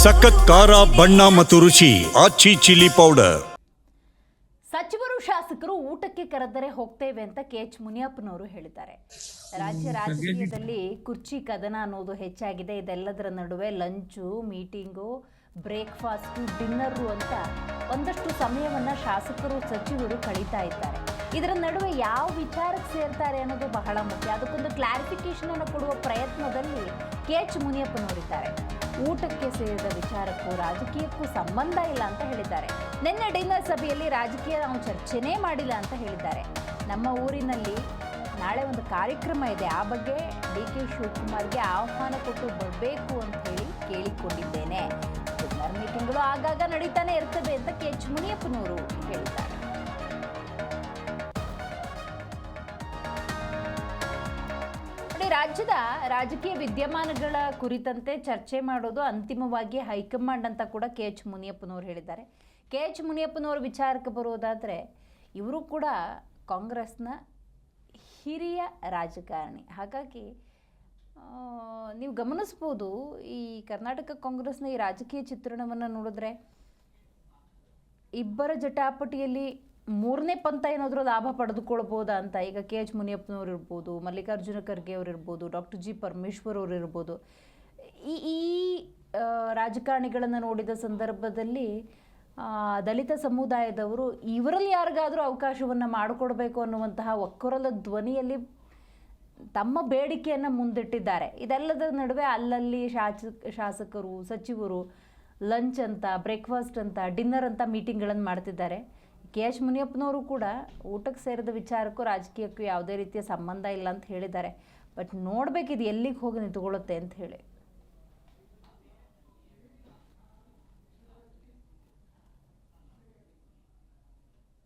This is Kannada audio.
ಸಖತ್ ಖಾರ ಬಣ್ಣ ಮತ್ತು ರುಚಿ ಆಚಿ ಚಿಲ್ಲಿ ಪೌಡರ್. ಸಚಿವರು ಶಾಸಕರು ಊಟಕ್ಕೆ ಕರೆದರೆ ಹೋಗ್ತೇವೆ ಅಂತ KH ಮುನಿಯಪ್ಪನವರು ಹೇಳಿದ್ದಾರೆ. ರಾಜ್ಯ ರಾಜಕೀಯದಲ್ಲಿ ಕುರ್ಚಿ ಕದನ ಅನ್ನೋದು ಹೆಚ್ಚಾಗಿದೆ. ಇದೆಲ್ಲದರ ನಡುವೆ ಲಂಚು, ಮೀಟಿಂಗು, ಬ್ರೇಕ್ಫಾಸ್ಟು, ಡಿನ್ನರು ಅಂತ ಒಂದಷ್ಟು ಸಮಯವನ್ನು ಶಾಸಕರು ಸಚಿವರು ಕಳೀತಾ ಇದ್ದಾರೆ. ಇದರ ನಡುವೆ ಯಾವ ವಿಚಾರಕ್ಕೆ ಸೇರ್ತಾರೆ ಅನ್ನೋದು ಬಹಳ ಮುಖ್ಯ. ಅದಕ್ಕೊಂದು ಕ್ಲಾರಿಫಿಕೇಶನ್ ಅನ್ನು ಕೊಡುವ ಪ್ರಯತ್ನದಲ್ಲಿ KH ಮುನಿಯಪ್ಪನವರಿದ್ದಾರೆ. ಊಟಕ್ಕೆ ಸೇರಿದ ವಿಚಾರಕ್ಕೂ ರಾಜಕೀಯಕ್ಕೂ ಸಂಬಂಧ ಇಲ್ಲ ಅಂತ ಹೇಳಿದ್ದಾರೆ. ನಿನ್ನೆ ಡಿನ್ನರ್ ಸಭೆಯಲ್ಲಿ ರಾಜಕೀಯ ನಾವು ಚರ್ಚೆನೇ ಮಾಡಿಲ್ಲ ಅಂತ ಹೇಳಿದ್ದಾರೆ. ನಮ್ಮ ಊರಿನಲ್ಲಿ ನಾಳೆ ಒಂದು ಕಾರ್ಯಕ್ರಮ ಇದೆ, ಆ ಬಗ್ಗೆ DK ಶಿವಕುಮಾರ್ಗೆ ಆಹ್ವಾನ ಕೊಟ್ಟು ಬರಬೇಕು ಅಂತ ಹೇಳಿ ಕೇಳಿಕೊಂಡಿದ್ದೇನೆ. ಡಿನ್ನರ್ ಮೀಟಿಂಗ್ಗಳು ಆಗಾಗ ನಡೀತಾನೆ ಇರ್ತದೆ ಅಂತ KH ಮುನಿಯಪ್ಪನವರು ಹೇಳಿದ್ದಾರೆ. ರಾಜ್ಯದ ರಾಜಕೀಯ ವಿದ್ಯಮಾನಗಳ ಕುರಿತಂತೆ ಚರ್ಚೆ ಮಾಡೋದು ಅಂತಿಮವಾಗಿ ಹೈಕಮಾಂಡ್ ಅಂತ ಕೂಡ KH ಮುನಿಯಪ್ಪನವರು ಹೇಳಿದ್ದಾರೆ. KH ಮುನಿಯಪ್ಪನವರ ವಿಚಾರಕ್ಕೆ ಬರೋದಾದರೆ, ಇವರು ಕೂಡ ಕಾಂಗ್ರೆಸ್ನ ಹಿರಿಯ ರಾಜಕಾರಣಿ. ಹಾಗಾಗಿ ನೀವು ಗಮನಿಸ್ಬೋದು, ಈ ಕರ್ನಾಟಕ ಕಾಂಗ್ರೆಸ್ನ ಈ ರಾಜಕೀಯ ಚಿತ್ರಣವನ್ನು ನೋಡಿದ್ರೆ ಇಬ್ಬರ ಜಟಾಪಟಿಯಲ್ಲಿ ಮೂರನೇ ಪಂಥ ಏನಾದರೂ ಲಾಭ ಪಡೆದುಕೊಳ್ಬೋದಾ ಅಂತ. ಈಗ KH ಮುನಿಯಪ್ಪನವ್ರು ಇರ್ಬೋದು, ಮಲ್ಲಿಕಾರ್ಜುನ ಖರ್ಗೆ ಅವರು ಇರ್ಬೋದು, ಡಾಕ್ಟರ್ G ಪರಮೇಶ್ವರ್ ಅವರು ಇರ್ಬೋದು. ಈ ರಾಜಕಾರಣಿಗಳನ್ನು ನೋಡಿದ ಸಂದರ್ಭದಲ್ಲಿ ದಲಿತ ಸಮುದಾಯದವರು ಇವರಲ್ಲಿ ಯಾರಿಗಾದರೂ ಅವಕಾಶವನ್ನು ಮಾಡಿಕೊಡ್ಬೇಕು ಅನ್ನುವಂತಹ ಒಕ್ಕೊರಲ ಧ್ವನಿಯಲ್ಲಿ ತಮ್ಮ ಬೇಡಿಕೆಯನ್ನು ಮುಂದಿಟ್ಟಿದ್ದಾರೆ. ಇದೆಲ್ಲದರ ನಡುವೆ ಅಲ್ಲಲ್ಲಿ ಶಾಸಕರು, ಸಚಿವರು ಲಂಚ್ ಅಂತ, ಬ್ರೇಕ್ಫಾಸ್ಟ್ ಅಂತ, ಡಿನ್ನರ್ ಅಂತ ಮೀಟಿಂಗ್ಗಳನ್ನು ಮಾಡ್ತಿದ್ದಾರೆ. KH ಮುನಿಯಪ್ಪನವರು ಕೂಡ ಊಟಕ್ಕೆ ಸೇರಿದ ವಿಚಾರಕ್ಕೂ ರಾಜಕೀಯಕ್ಕೂ ಯಾವುದೇ ರೀತಿಯ ಸಂಬಂಧ ಇಲ್ಲ ಅಂತ ಹೇಳಿದ್ದಾರೆ. ಬಟ್ ನೋಡಬೇಕಿದು ಎಲ್ಲಿಗೆ ಹೋಗಿ ನಿಂತುಕೊಳ್ಳುತ್ತೆ ಅಂತ ಹೇಳಿ.